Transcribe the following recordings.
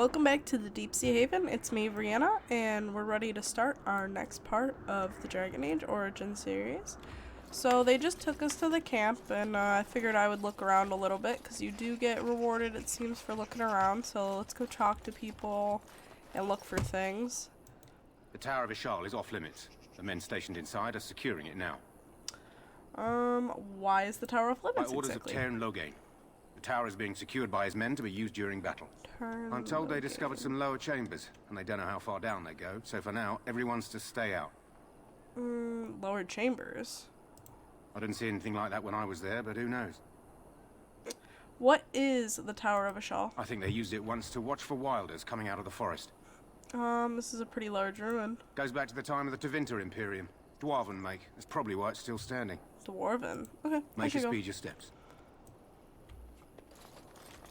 Welcome back to the Deep Sea Haven. It's me, Rhianna, and we're ready to start our next part of the Dragon Age Origin series. So they just took us to the camp, and I figured I would look around a little bit, because you do get rewarded, it seems, for looking around. So let's go talk to people and look for things. The Tower of Ishal is off limits. The men stationed inside are securing it now. Why is the Tower off limits By orders exactly? of Tairn Loghain. The tower is being secured by his men to be used during battle. I'm told they discovered some lower chambers, and they don't know how far down they go, so for now, everyone's to stay out. Lower chambers? I didn't see anything like that when I was there, but who knows? What is the Tower of Ishal? I think they used it once to watch for wilders coming out of the forest. This is a pretty large ruin. Goes back to the time of the Tevinter Imperium. Dwarven make. That's probably why it's still standing. Dwarven? Okay, Make you speed your steps.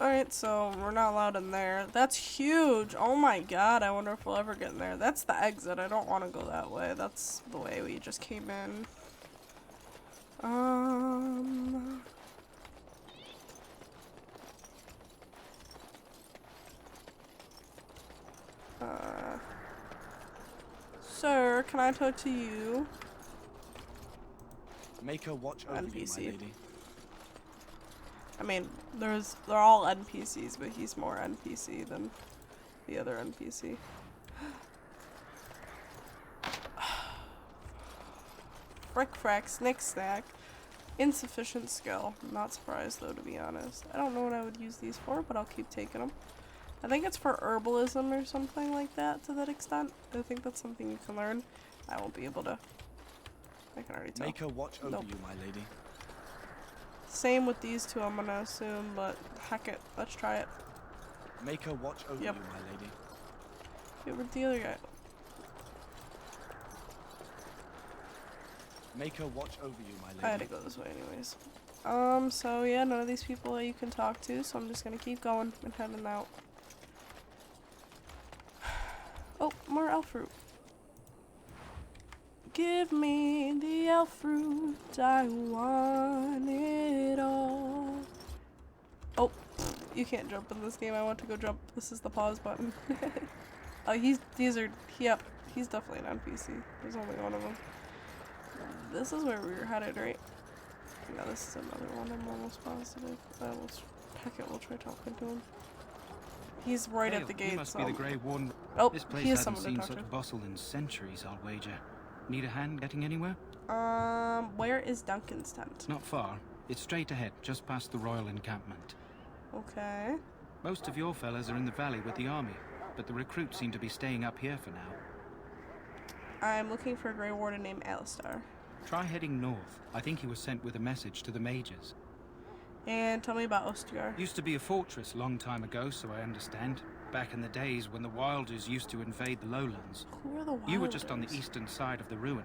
Alright, so we're not allowed in there. That's huge! Oh my god, I wonder if we'll ever get in there. That's the exit. I don't want to go that way. That's the way we just came in. Sir, can I talk to you? Make her watch over you, my lady. I mean, they're all NPCs, but he's more NPC than the other NPC. Frick frack, snick snack. Insufficient skill. I'm not surprised though, to be honest. I don't know what I would use these for, but I'll keep taking them. I think it's for herbalism or something like that, to that extent. I think that's something you can learn. I won't be able to. I can already tell. Make her watch over you, my lady. Same with these two, I'm gonna assume, but heck it. Let's try it. Make her watch over you, my lady. Get with the other guy. Make her watch over you, my lady. I had to go this way anyways. So yeah, none of these people that you can talk to, so I'm just gonna keep going and heading out. Oh, more elf fruit. Give me the elf fruit, I want it all. Oh, you can't jump in this game. I want to go jump. This is the pause button. Oh, he's definitely an NPC. There's only one of them. This is where we were headed, right? No, this is another one. I'm almost positive. Heck it, we'll try talking to him. He's right at the gate. You must be the Grey Warden. Oh, this place he is hasn't someone to seen talk to. such bustle in centuries, I'll wager. Need a hand getting anywhere? Where is Duncan's tent? Not far. It's straight ahead, just past the royal encampment. Okay. Most of your fellas are in the valley with the army, but the recruits seem to be staying up here for now. I'm looking for a Grey Warden named Alistair. Try heading north. I think he was sent with a message to the mages. And tell me about Ostergar. Used to be a fortress long time ago, so I understand. Back in the days when the Wilders used to invade the lowlands. Who are the Wilders? You were just on the eastern side of the ruin.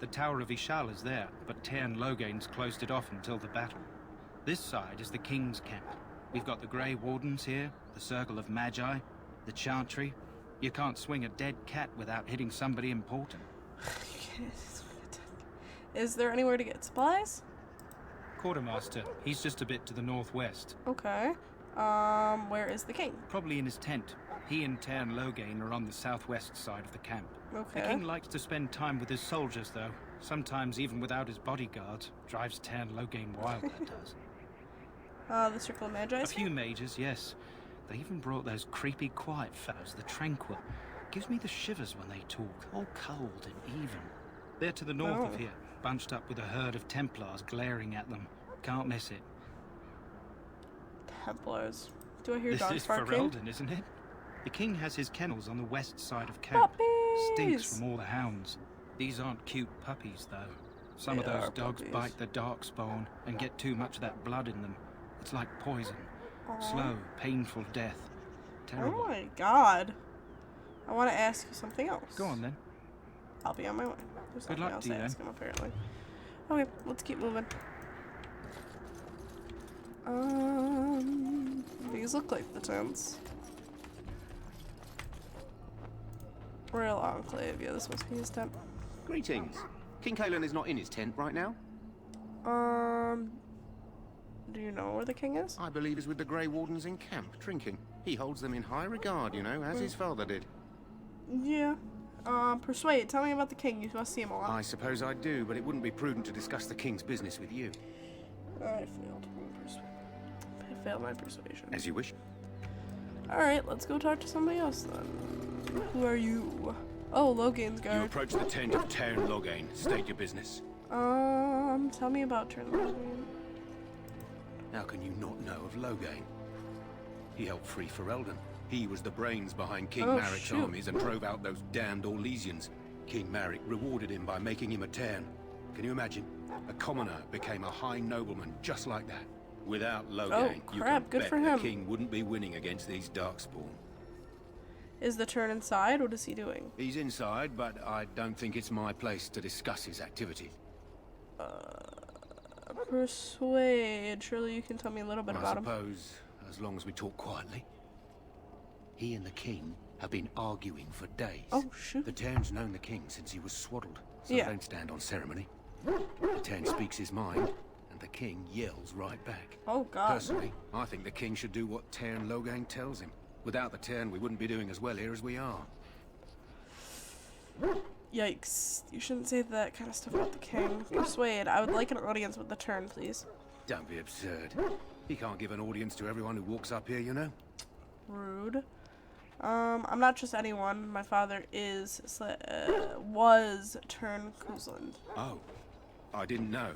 The Tower of Ishal is there, but Tairn Loghain's closed it off until the battle. This side is the King's camp. We've got the Grey Wardens here, the Circle of Magi, the Chantry. You can't swing a dead cat without hitting somebody important. Is there anywhere to get supplies? Quartermaster, he's just a bit to the northwest. Okay. Where is the king? Probably in his tent. He and Tairn Loghain are on the southwest side of the camp. Okay. The king likes to spend time with his soldiers, though. Sometimes even without his bodyguards. Drives Tairn Loghain wild, that does. The Circle of Magi? A few mages, yes. They even brought those creepy quiet fellows, the Tranquil. Gives me the shivers when they talk, all cold and even. They're to the north of here, bunched up with a herd of Templars glaring at them. Can't miss it. Templars. Do I hear dogs This is barking? Ferelden, isn't it? The king has his kennels on the west side of camp. Puppies! Stinks from all the hounds. These aren't cute puppies, though. Some of those dogs bite the darkspawn and get too much of that blood in them. It's like poison. Slow, painful death. Terrible. Oh my god. I want to ask you something else. Go on, then. I'll be on my way. There's Good nothing luck else to you, to then. ask him, apparently. Okay, let's keep moving. These look like the tents. Royal Enclave. Yeah, this must be his tent. Greetings. King Kalen is not in his tent right now. Do you know where the king is? I believe he's with the Grey Wardens in camp, drinking. He holds them in high regard, you know, as his father did. Yeah. Persuade. Tell me about the king. You must see him a lot. I suppose I do, but it wouldn't be prudent to discuss the king's business with you. I failed. I failed my persuasion. As you wish. Alright, let's go talk to somebody else then. Who are you? Oh, Logain's guard. You approach the tent of Tairn Logain. State your business. Tell me about Tairn Logain. How can you not know of Logain? He helped free Ferelden. He was the brains behind King Maric's armies and drove out those damned Orlesians. King Maric rewarded him by making him a Tairn. Can you imagine? A commoner became a high nobleman just like that. Without Logain, you can bet the king wouldn't be winning against these Darkspawn. Is the Tairn inside? What is he doing? He's inside, but I don't think it's my place to discuss his activity. Persuade. Surely you can tell me a little bit about him. I suppose, as long as we talk quietly. He and the king have been arguing for days. Oh, shoot. The Tairn's known the king since he was swaddled, so don't stand on ceremony. The Tairn speaks his mind, and the king yells right back. Oh, God. Personally, I think the king should do what Tairn Logain tells him. Without the Tairn, we wouldn't be doing as well here as we are. Yikes. You shouldn't say that kind of stuff about the king. Persuade. I would like an audience with the Tairn, please. Don't be absurd. He can't give an audience to everyone who walks up here, you know? Rude. I'm not just anyone. My father was Tairn Kuzland. Oh, I didn't know.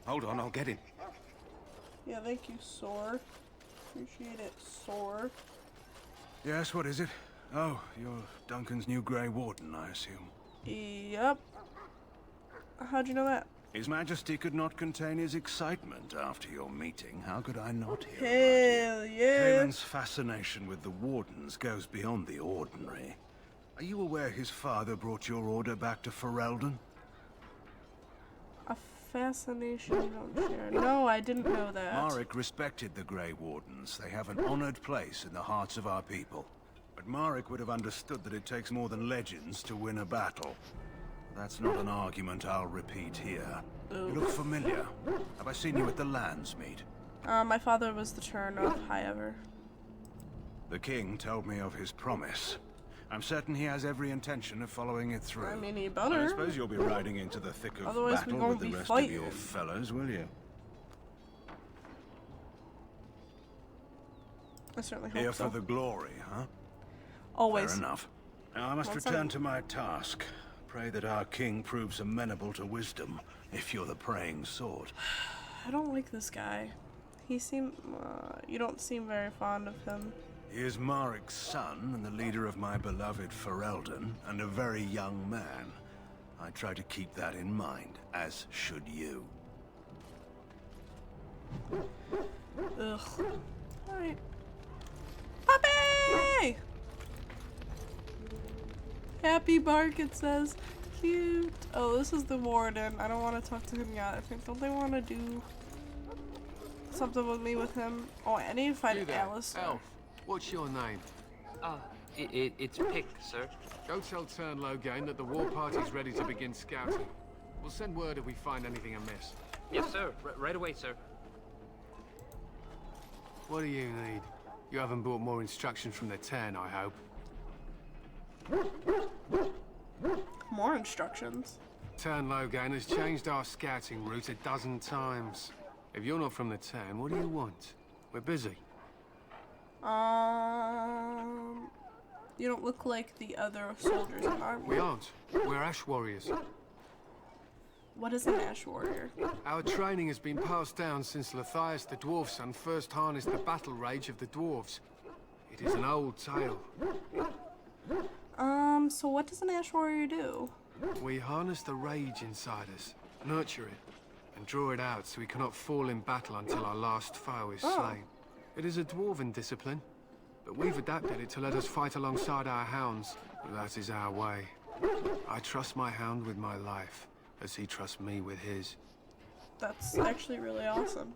Hold on, I'll get him. Yeah, thank you, Sor. Appreciate it, Sor. Yes, what is it? Oh, you're Duncan's new Grey Warden, I assume. Yep. How'd you know that? His Majesty could not contain his excitement after your meeting. How could I not hear Hell yeah. Kaelin's fascination with the Wardens goes beyond the ordinary. Are you aware his father brought your order back to Ferelden? A fascination you don't share. No, I didn't know that. Maric respected the Grey Wardens. They have an honored place in the hearts of our people. But Maric would have understood that it takes more than legends to win a battle. That's not an argument I'll repeat here. Ooh. You look familiar. Have I seen you at the Landsmeet? My father was the Tairn of High Ever. The king told me of his promise. I'm certain he has every intention of following it through. I mean, he better. I suppose you'll be riding into the thick of Otherwise battle with the rest of your fellows, will you? I certainly hope Here so. for the glory, huh? Always. Fair enough. Now I must return to my task. Pray that our king proves amenable to wisdom, if you're the praying sort. I don't like this guy. You don't seem very fond of him. He is Maric's son and the leader of my beloved Ferelden, and a very young man. I try to keep that in mind, as should you. Ugh. Alright. Puppy! Happy bark, it says. Cute. Oh, this is the warden. I don't want to talk to him yet. I think, don't they want to do something with me with him? Oh, I need to find Alistair. Elf, what's your name? It's Pick, sir. Go tell Tairn Logain that the war party's ready to begin scouting. We'll send word if we find anything amiss. Yes, sir. Right away, sir. What do you need? You haven't brought more instructions from the Tairn, I hope. More instructions. Tairn Logain has changed our scouting route a dozen times. If you're not from the Tairn, what do you want? We're busy. You don't look like the other soldiers in armor. We aren't. We're Ash Warriors. What is an Ash Warrior? Our training has been passed down since Lathias the Dwarf Son first harnessed the battle rage of the dwarves. It is an old tale. So what does an Ash Warrior do? We harness the rage inside us, nurture it, and draw it out so we cannot fall in battle until our last foe is slain. It is a dwarven discipline, but we've adapted it to let us fight alongside our hounds. That is our way. I trust my hound with my life, as he trusts me with his. That's actually really awesome.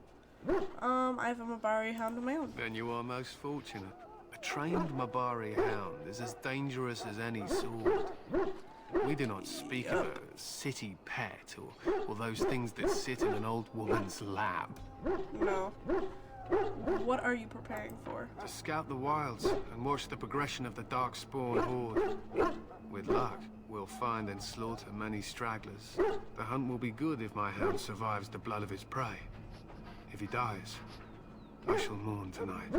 I have a Mabari hound of my own. Then you are most fortunate. A trained Mabari hound is as dangerous as any sword. We do not speak of a city pet or those things that sit in an old woman's lap. No. What are you preparing for? To scout the wilds and watch the progression of the Darkspawn horde. With luck, we'll find and slaughter many stragglers. The hunt will be good if my hound survives the blood of his prey. If he dies, I shall mourn tonight.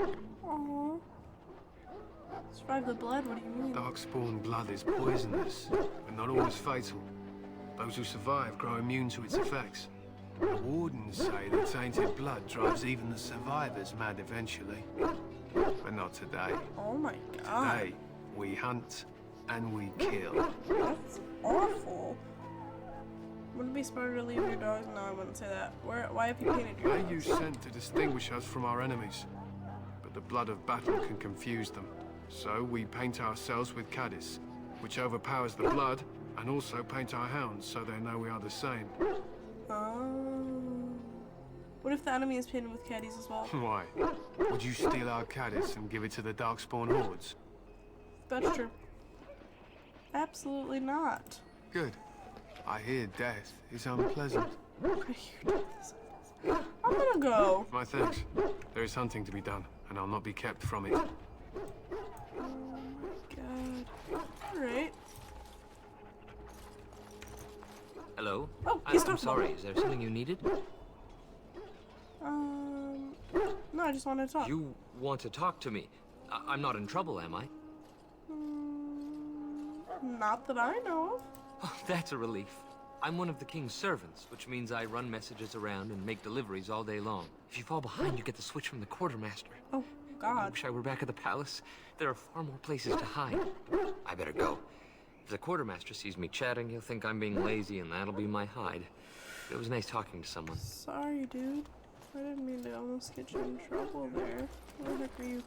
Aww. Survive the blood? What do you mean? Darkspawn blood is poisonous, but not always fatal. Those who survive grow immune to its effects. The wardens say the tainted blood drives even the survivors mad eventually. But not today. Oh my god. Today, we hunt and we kill. That's awful. Wouldn't it be smarter to leave your dogs? No, I wouldn't say that. Why have you painted your They dogs? use scent to distinguish us from our enemies. But the blood of battle can confuse them. So we paint ourselves with caddis, which overpowers the blood, and also paint our hounds so they know we are the same. Oh. What if the enemy is painted with caddies as well? Why? Would you steal our caddis and give it to the Darkspawn hordes? That's true. Absolutely not. Good. I hear death is unpleasant. I hear this. I'm gonna go. My thanks. There is hunting to be done, and I'll not be kept from it. Oh my god. Alright. Hello? Oh, he's I'm talking sorry, about is there something you needed? No, I just wanted to talk. You want to talk to me? I'm not in trouble, am I? Not that I know of. Oh, that's a relief. I'm one of the king's servants, which means I run messages around and make deliveries all day long. If you fall behind, you get the switch from the quartermaster. Oh, I God. wish I were back at the palace. There are far more places to hide. I better go. If the quartermaster sees me chatting, he'll think I'm being lazy, and that'll be my hide. It was nice talking to someone. Sorry, dude. I didn't mean to almost get you in trouble there. Where the heck are you?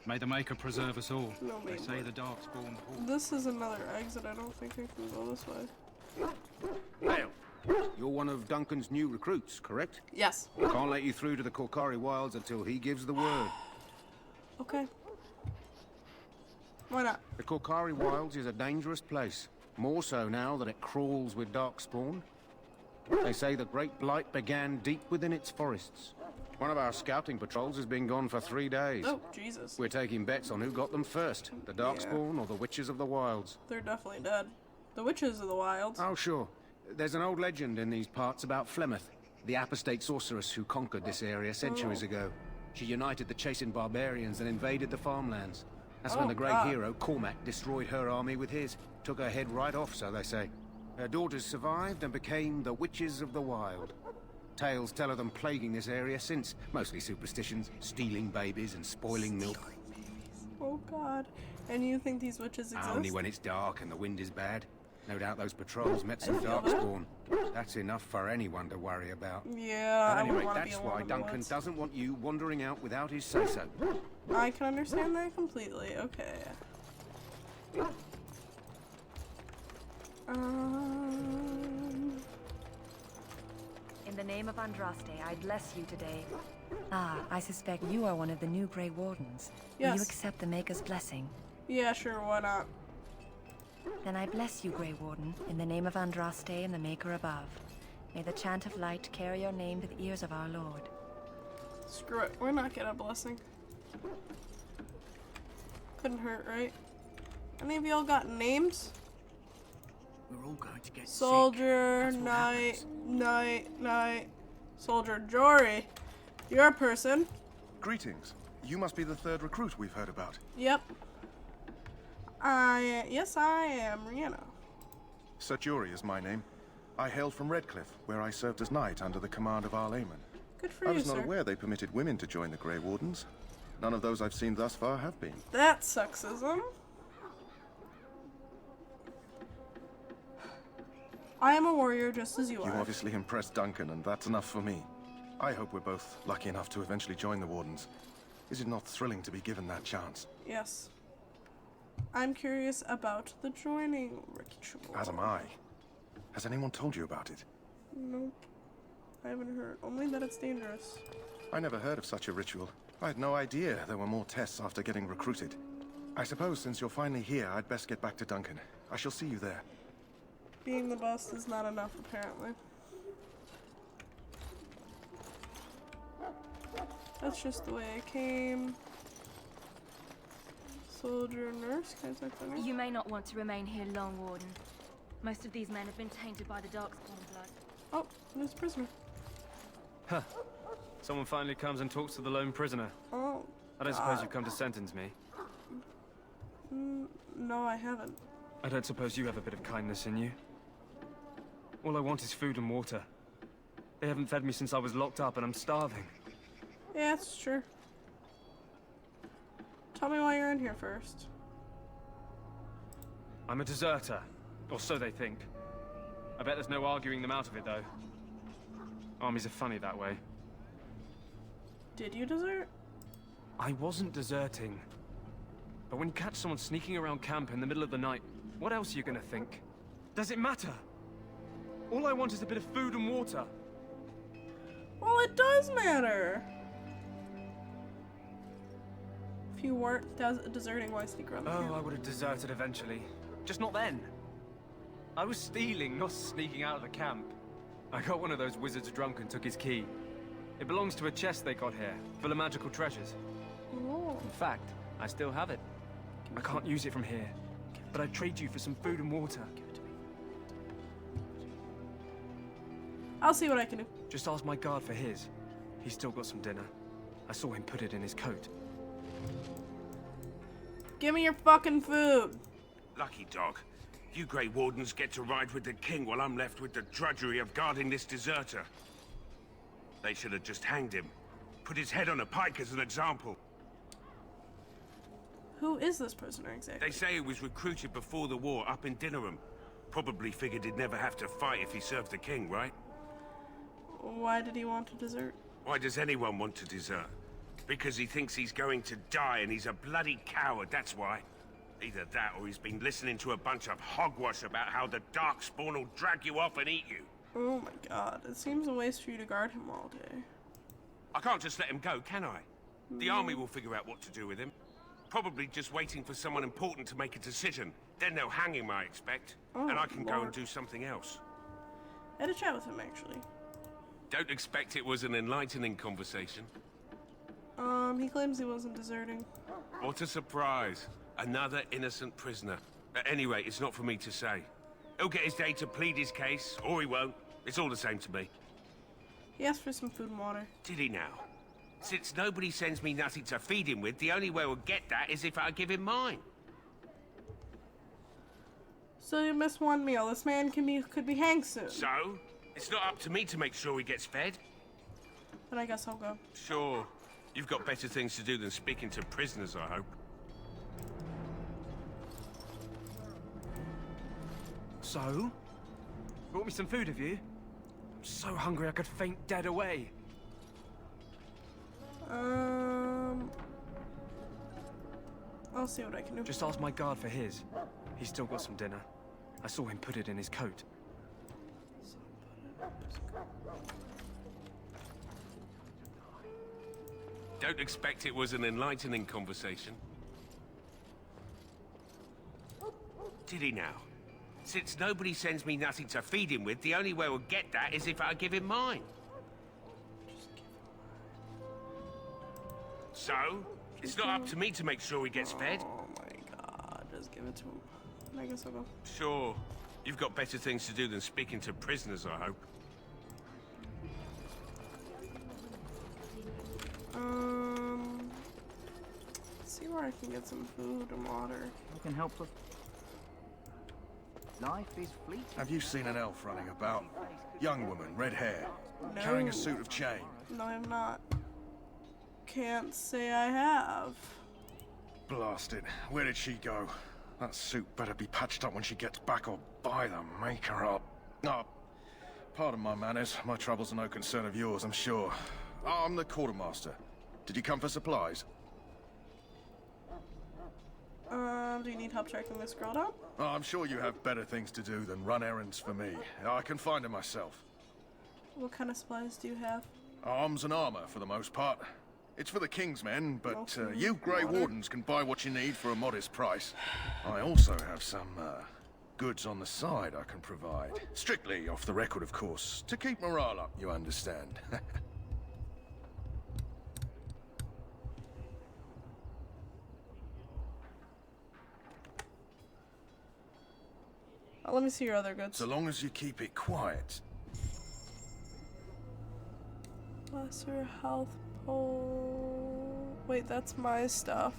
May the Maker preserve us all. No, They mate. say the Darkspawn horde. This is another exit. I don't think I can go this way. Hail. You're one of Duncan's new recruits, correct? Yes. I can't let you through to the Korkari Wilds until he gives the word. Okay. Why not? The Korkari Wilds is a dangerous place. More so now that it crawls with Darkspawn. They say the Great Blight began deep within its forests. One of our scouting patrols has been gone for 3 days. Oh, Jesus. We're taking bets on who got them first, the Darkspawn or the Witches of the Wilds. They're definitely dead. The Witches of the Wilds. Oh, sure. There's an old legend in these parts about Flemeth, the apostate sorceress who conquered this area centuries ago. She united the chasing barbarians and invaded the farmlands. That's when the great hero, Cormac, destroyed her army with his. Took her head right off, so they say. Her daughters survived and became the Witches of the Wild. Tales tell of them plaguing this area since. Mostly superstitions, stealing babies and spoiling milk. Oh, God. And you think these witches exist? Only when it's dark and the wind is bad. No doubt those patrols met some Darkspawn. That's enough for anyone to worry about. Yeah, At I any would rate, want to be that's alone why in the Duncan woods. doesn't want you wandering out without his say-so. I can understand that completely. Okay. In the name of Andraste, I bless you today. Ah, I suspect you are one of the new Grey Wardens. Will you Yes. accept the Maker's blessing? Yeah, sure, why not? Then I bless you, Grey Warden, in the name of Andraste and the Maker above. May the chant of light carry your name to the ears of our Lord. Screw it. Why not get a blessing? Couldn't hurt, right? Any of y'all got names? We're all going to get Soldier, Knight, Knight. Soldier Jory. You're a person. Greetings. You must be the third recruit we've heard about. Yep. Yes, I am Rhianna. Sir Jury is my name. I hail from Redcliffe, where I served as knight under the command of Arl Eamon. Good for I you, was not sir. aware they permitted women to join the Grey Wardens. None of those I've seen thus far have been. That's sexism. I am a warrior just as you You are. obviously impressed Duncan, and that's enough for me. I hope we're both lucky enough to eventually join the Wardens. Is it not thrilling to be given that chance? Yes. I'm curious about the joining ritual. As am I. Has anyone told you about it? Nope. I haven't heard. Only that it's dangerous. I never heard of such a ritual. I had no idea there were more tests after getting recruited. I suppose since you're finally here, I'd best get back to Duncan. I shall see you there. Being the boss is not enough, apparently. That's just the way I came. Soldier, nurse, can I talk to her? You may not want to remain here long, Warden. Most of these men have been tainted by the Darkspawn blood. Oh, there's a prisoner. Huh. Someone finally comes and talks to the lone prisoner. Oh, I don't suppose you've come to sentence me. No, I haven't. I don't suppose you have a bit of kindness in you. All I want is food and water. They haven't fed me since I was locked up and I'm starving. Yeah, that's true. Tell me why you're in here first. I'm a deserter. Or so they think. I bet there's no arguing them out of it, though. Armies are funny that way. Did you desert? I wasn't deserting. But when you catch someone sneaking around camp in the middle of the night, what else are you gonna think? Does it matter? All I want is a bit of food and water. Well, it does matter. If you weren't deserting, why sneak around the camp? Oh, I would have deserted eventually. Just not then. I was stealing, not sneaking out of the camp. I got one of those wizards drunk and took his key. It belongs to a chest they got here, full of magical treasures. Oh. In fact, I still have it. I can't use it from here, but I'd trade you for some food and water. Give it to me. I'll see what I can do. Just ask my guard for his. He's still got some dinner. I saw him put it in his coat. Give me your fucking food. Lucky dog. You Grey Wardens get to ride with the king while I'm left with the drudgery of guarding this deserter. They should have just hanged him. Put his head on a pike as an example. Who is this prisoner exactly? They say he was recruited before the war up in Dinnerham. Probably figured he'd never have to fight if he served the king, right? Why did he want to desert? Why does anyone want to desert? Because he thinks he's going to die and he's a bloody coward, that's why. Either that or he's been listening to a bunch of hogwash about how the Darkspawn will drag you off and eat you. Oh my god, it seems a waste for you to guard him all day. I can't just let him go, can I? The army will figure out what to do with him. Probably just waiting for someone important to make a decision. Then they'll hang him, I expect. Oh, and I can go and Lord. do something else. I had a chat with him, actually. Don't expect it was an enlightening conversation. He claims he wasn't deserting. What a surprise. Another innocent prisoner. Anyway, it's not for me to say. He'll get his day to plead his case, or he won't. It's all the same to me. He asked for some food and water. Did he now? Since nobody sends me nothing to feed him with, the only way we'll get that is if I give him mine. So you missed one meal. This man could be hanged soon. So? It's not up to me to make sure he gets fed. But I guess I'll go. Sure. You've got better things to do than speaking to prisoners, I hope. So? Brought me some food, have you? I'm so hungry I could faint dead away. I'll see what I can do. Just ask my guard for his. He's still got some dinner. I saw him put it in his coat. Don't expect it was an enlightening conversation. Did he now? Since nobody sends me nothing to feed him with, the only way we'll get that is if I give him mine. So? It's not up to me to make sure he gets fed. Oh my god, just give it to him. I guess I'll go. Sure. You've got better things to do than speaking to prisoners, I hope. Let's see where I can get some food and water. I can help with... Life is fleeting. Have you seen an elf running about? Young woman, red hair, No. carrying a suit of chain. No, I'm not. Can't say I have. Blast it. Where did she go? That suit better be patched up when she gets back or by the maker up. Oh, pardon my manners. My troubles are no concern of yours, I'm sure. Oh, I'm the quartermaster. Did you come for supplies? Do you need help tracking this girl down? Oh, I'm sure you have better things to do than run errands for me. I can find her myself. What kind of supplies do you have? Arms and armor, for the most part. It's for the King's men, but Okay. you Grey Water. Wardens can buy what you need for a modest price. I also have some, goods on the side I can provide. Strictly off the record, of course. To keep morale up, you understand. let me see your other goods. So long as you keep it quiet. Lesser health pole. Wait, that's my stuff.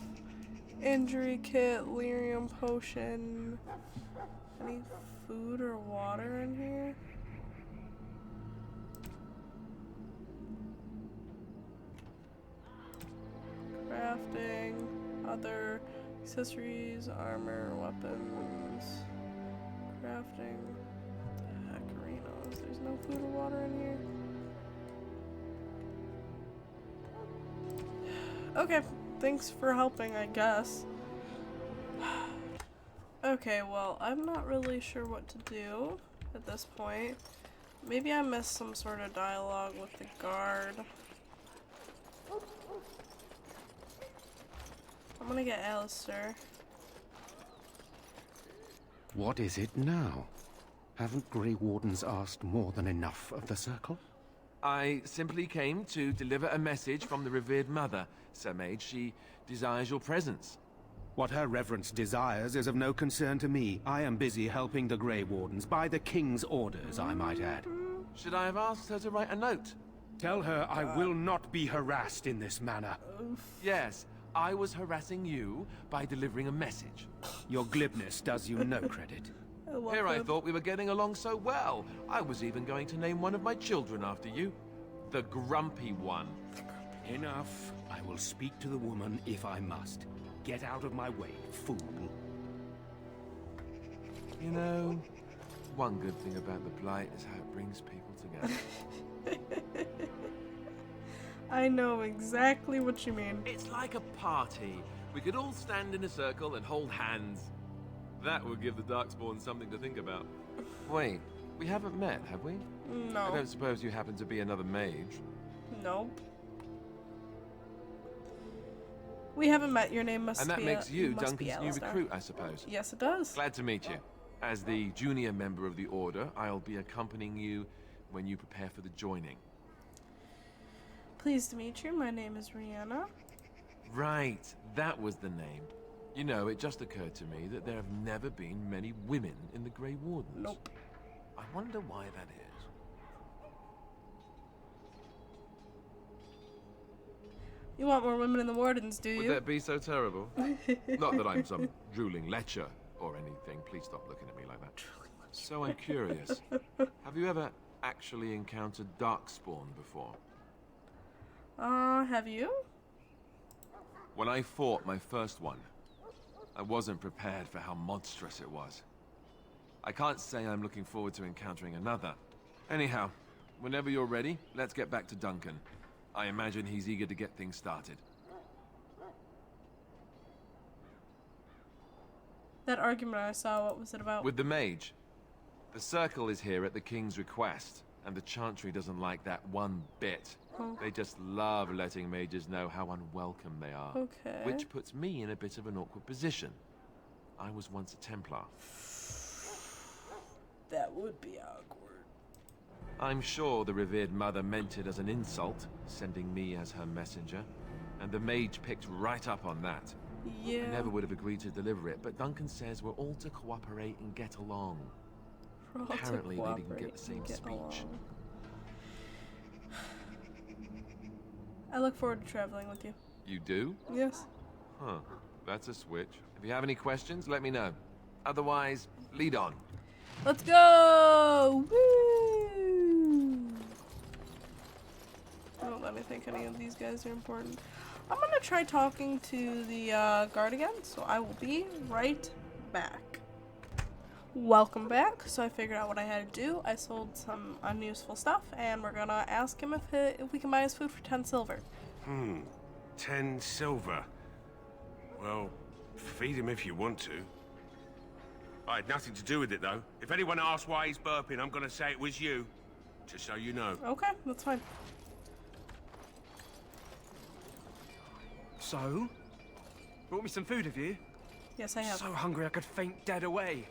Injury kit, lyrium potion. Any food or water in here? Crafting, other accessories, armor, weapons. Crafting. What the heck, arenas? There's no food or water in here. Okay, thanks for helping, I guess. Okay, well, I'm not really sure what to do at this point. Maybe I missed some sort of dialogue with the guard. I'm gonna get Alistair. What is it now? Haven't Grey Wardens asked more than enough of the Circle? I simply came to deliver a message from the revered mother, Sir Mage. She desires your presence. What her reverence desires is of no concern to me. I am busy helping the Grey Wardens, by the King's orders, I might add. Should I have asked her to write a note? Tell her I will not be harassed in this manner. Yes, I was harassing you by delivering a message. Your glibness does you no credit. Here I thought we were getting along so well. I was even going to name one of my children after you. The Grumpy One. Enough. I will speak to the woman if I must. Get out of my way, fool. You know, one good thing about the Blight is how it brings people together. I know exactly what you mean. It's like a party. We could all stand in a circle and hold hands. That would give the Darkspawn something to think about. Wait, we haven't met, have we? No. I don't suppose you happen to be another mage? Nope. We haven't met. Your name must be... And that makes you Duncan's new Alistair. recruit, I suppose. Yes, it does. Glad to meet you. As the junior member of the Order, I'll be accompanying you when you prepare for the joining. Pleased to meet you. My name is Rhianna. Right, that was the name. You know, it just occurred to me that there have never been many women in the Grey Wardens. Nope. I wonder why that is. You want more women in the Wardens, do you? Would that be so terrible? Not that I'm some drooling lecher or anything. Please stop looking at me like that. So I'm curious. Have you ever actually encountered Darkspawn before? Have you? When I fought my first one, I wasn't prepared for how monstrous it was. I can't say I'm looking forward to encountering another. Anyhow, whenever you're ready, let's get back to Duncan. I imagine he's eager to get things started. That argument I saw, what was it about? With the mage. The Circle is here at the King's request, and the Chantry doesn't like that one bit. Oh. They just love letting mages know how unwelcome they are. Okay. Which puts me in a bit of an awkward position. I was once a Templar. That would be awkward. I'm sure the revered mother meant it as an insult, sending me as her messenger. And the mage picked right up on that. Yeah. I never would have agreed to deliver it, but Duncan says we're all to cooperate and get along. Apparently they didn't get the same speech. Along. I look forward to traveling with you. You do? Yes. Huh. That's a switch. If you have any questions, let me know. Otherwise, lead on. Let's go! Woo! Don't let me think any of these guys are important. I'm gonna try talking to the guard again, so I will be right back. Welcome back. So I figured out what I had to do. I sold some unuseful stuff, and we're gonna ask him if we can buy his food for 10 silver. 10 silver. Well, feed him if you want to. I had nothing to do with it, though. If anyone asks why he's burping, I'm gonna say it was you. Just so you know. Okay, that's fine. So? Brought me some food, have you? Yes, I have. So hungry I could faint dead away.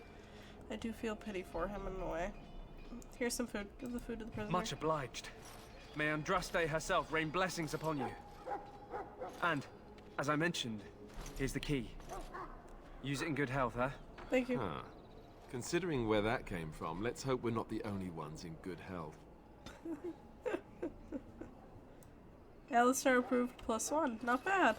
I do feel pity for him in a way. Here's some food. Give the food to the prisoner. Much obliged. May Andraste herself rain blessings upon you. And, as I mentioned, here's the key. Use it in good health, huh? Thank you. Huh. Considering where that came from, let's hope we're not the only ones in good health. Alistair approved +1. Not bad.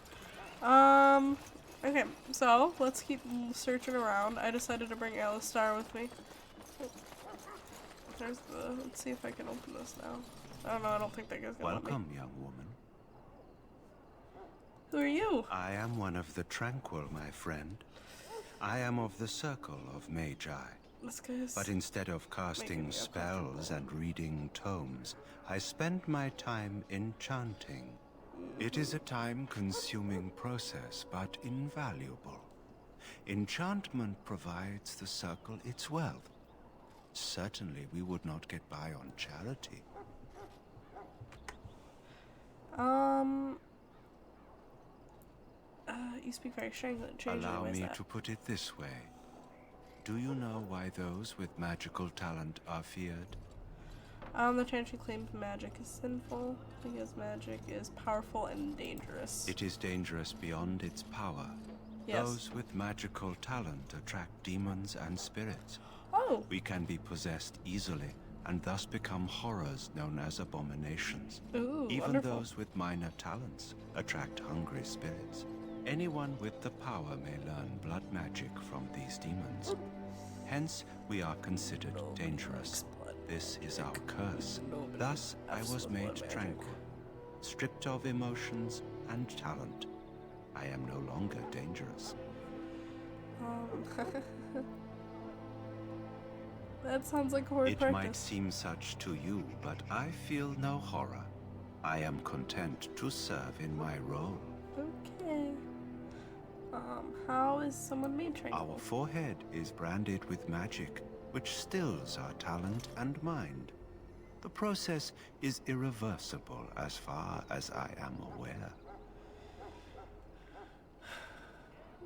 Okay, so let's keep searching around. I decided to bring Alistair with me. There's the. Let's see if I can open this now. I don't know. I don't think that guy's gonna let me. Welcome, young woman. Who are you? I am one of the Tranquil, my friend. I am of the Circle of Magi. This guy's But instead of casting spells and reading tomes, I spend my time enchanting. It is a time-consuming process, but invaluable. Enchantment provides the Circle its wealth. Certainly we would not get by on charity. You speak very strangely. Allow me to put it this way. Do you know why those with magical talent are feared? The Chantry claims magic is sinful because magic is powerful and dangerous. It is dangerous beyond its power. Yes. Those with magical talent attract demons and spirits. Oh. We can be possessed easily and thus become horrors known as abominations. Ooh, Even wonderful. those with minor talents attract hungry spirits. Anyone with the power may learn blood magic from these demons. Hence, we are considered dangerous. This is our curse. Thus, I was made tranquil, stripped of emotions and talent. I am no longer dangerous. That sounds like horrid practice. It might seem such to you, but I feel no horror. I am content to serve in my role. Okay. How is someone made tranquil? Our forehead is branded with magic, which stills our talent and mind. The process is irreversible as far as I am aware.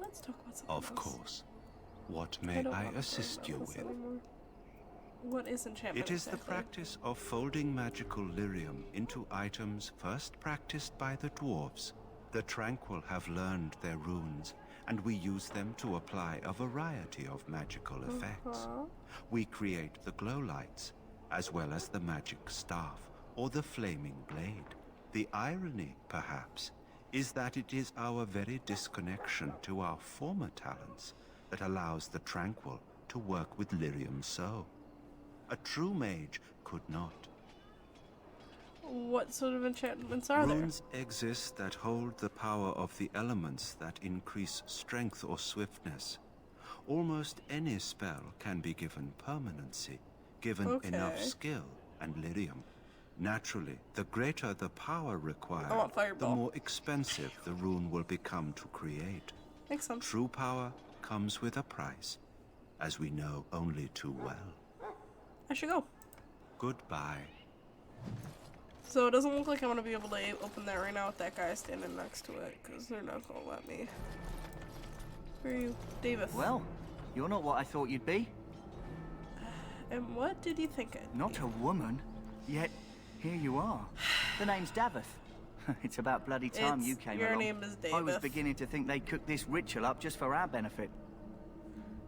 Let's talk about something Of else. course. What may I assist you with? What is enchantment? It is the exactly? practice of folding magical lyrium into items first practiced by the dwarves. The Tranquil have learned their runes, and we use them to apply a variety of magical effects. We create the glow lights, as well as the magic staff, or the flaming blade. The irony, perhaps, is that it is our very disconnection to our former talents that allows the Tranquil to work with lyrium so. A true mage could not. What sort of enchantments are there? Runes exist that hold the power of the elements that increase strength or swiftness. Almost any spell can be given permanency, given enough skill and lyrium. Naturally, the greater the power required, the more expensive the rune will become to create. Makes sense. True power comes with a price, as we know only too well. I should go. Goodbye. So it doesn't look like I'm gonna be able to open that right now with that guy standing next to it, because they're not gonna let me. Who are you? Davis. Well, you're not what I thought you'd be. And what did you think I'd Not a woman, yet here you are. The name's Davith. It's about bloody time you came your along. name is I was Davith. beginning to think they cooked this ritual up just for our benefit.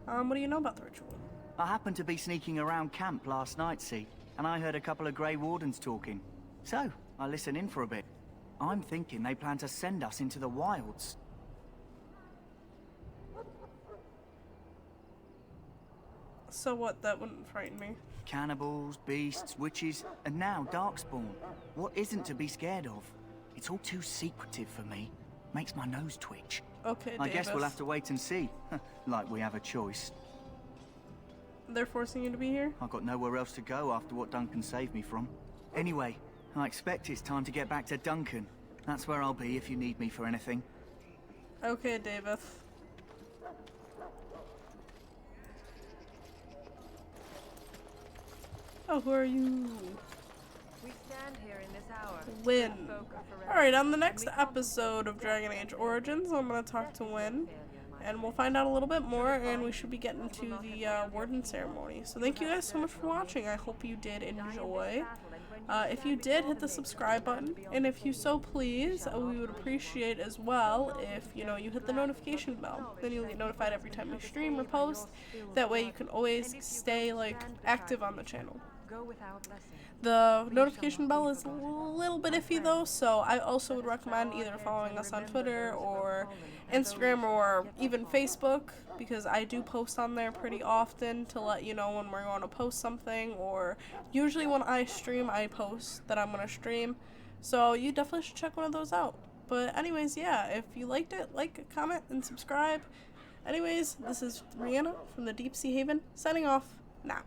What do you know about the ritual? I happened to be sneaking around camp last night, see, and I heard a couple of Grey Wardens talking. So, I listened in for a bit. I'm thinking they plan to send us into the wilds. So what? That wouldn't frighten me. Cannibals, beasts, witches, and now Darkspawn. What isn't to be scared of? It's all too secretive for me. Makes my nose twitch. Okay, I guess we'll Davis. have to wait and see. Like we have a choice. They're forcing you to be here? I've got nowhere else to go after what Duncan saved me from. Anyway, I expect it's time to get back to Duncan. That's where I'll be if you need me for anything. Okay, Davis. Oh, who are you? We stand here in this hour. Wynn. Alright, on the next episode of Dragon Age Origins, I'm gonna talk to Wynn. and we'll find out a little bit more, and we should be getting to the warden ceremony. So thank you guys so much for watching. I hope you did enjoy. If you did, hit the subscribe button, and if you so please, we would appreciate as well if, you know, you hit the notification bell. Then you'll get notified every time we stream or post. That way you can always stay, like, active on the channel. The notification bell is a little bit iffy though, so I also would recommend either following us on Twitter or Instagram or even Facebook, because I do post on there pretty often to let you know when we're going to post something, or usually when I stream I post that I'm going to stream, so you definitely should check one of those out. But anyways, yeah, if you liked it, like, comment, and subscribe. Anyways, this is Rhianna from the Deep Sea Haven, signing off now.